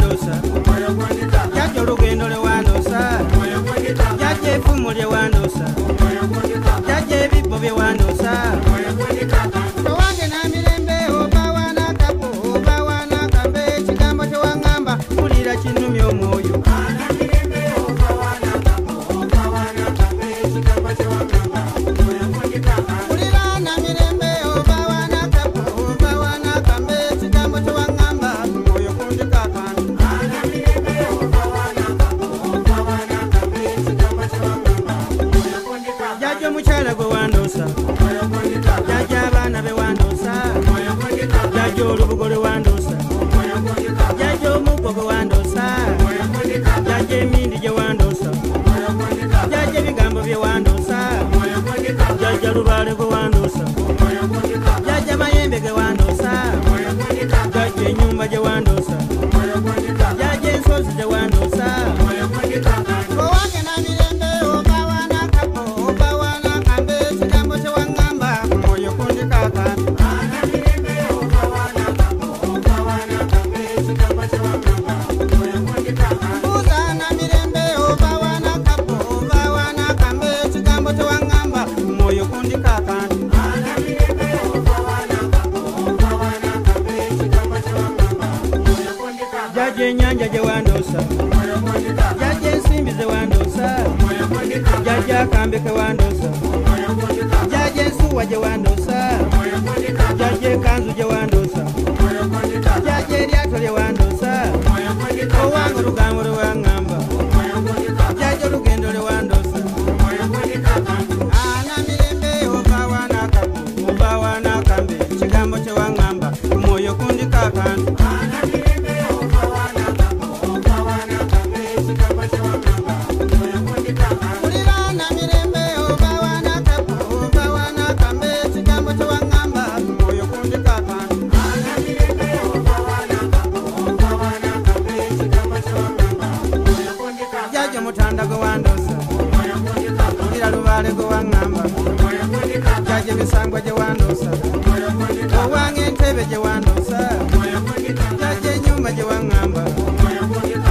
wandosa Jaja olugendo lwe wandosa Jaja effumu lye wandosa Jaja ebibbo bye wandosa Towange na mirembe oba wanakapo oba wanakambe ekigambo tewangamba mpulira kinnumya omwoyo Jaja omukyala gwe wandosa Jaja abaana be wandosa Jaja olubugo lwe wandosa Jaja omuggo gwe wandosa Jaja emindi gye wandosa Jaja ebigambo bye wandosa Jaja lubaale gwe wandosa Jaja mayembe ge wandosa Jaja ennyumba gye wandosa Jaja ensozi gye wandosa Owange na mirembe oba wanakapo oba wanakambe ekigambo tewangamba omwoyo kundikakana mbuuza na mirembe oba wanakapo oba wanakambe ekigambo tewangamba omwoyo kundikakana Jaja ennyanja gye wandosa Jaja ensimbi ze wandosa Jaja akambe ke wandosa Jaja ensuwa gye wandosa Jaja ekanzu gye wandosa Jaja eryato lye wandosa Owange olugambo lwe waŋŋamba Jaja olugendo lwe wandosa Ana mirembe oba wanakapo oba wanakambe ekigambo kye waŋŋamba omwoyo kundikakana Jaja omutanda gwe wandosa mpulira lubaale gwe waŋŋamba Jaja emisangwa gye wandosa owange entebe gye wandosa Jaja ennyumba gye waŋŋamba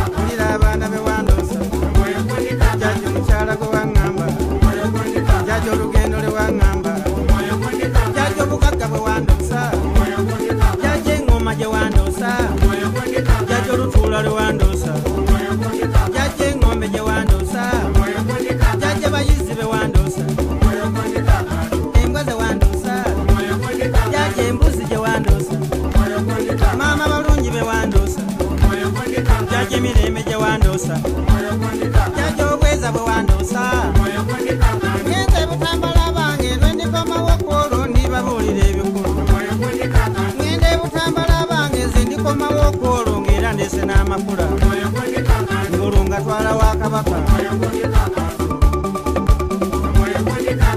mpulira abaana be wandosa Jaja omukyala gwe waŋŋamba Jaja olugendo lwe waŋŋamba Jaja obugagga bwe wandosa Jaja eŋŋoma gye wandosa Jaja olutuula lwe wandosa Jaja eng'ombe gye wandosa Jaja bayizi be wandosa embwa ze wandosa Jaja embuzi gye wandosa maama balungi be wandosa Jaja emirembe gye wandosa Jaja obweza bwe wandosa ngenze butambala bange lwe ndikomawo okwolwo ndibabuulira ebikulu ngende butambala bange nze ndikomawo okwolwo ng'era ndese n'amakula ngolunga twala wa kabaka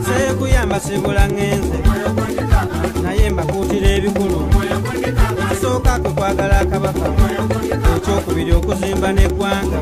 seekuyamba sibula ngenze naye mbakuutira ebikulu ekisooka kwe kwagala akabaka ekyokubiri okuzimba n'eggwanga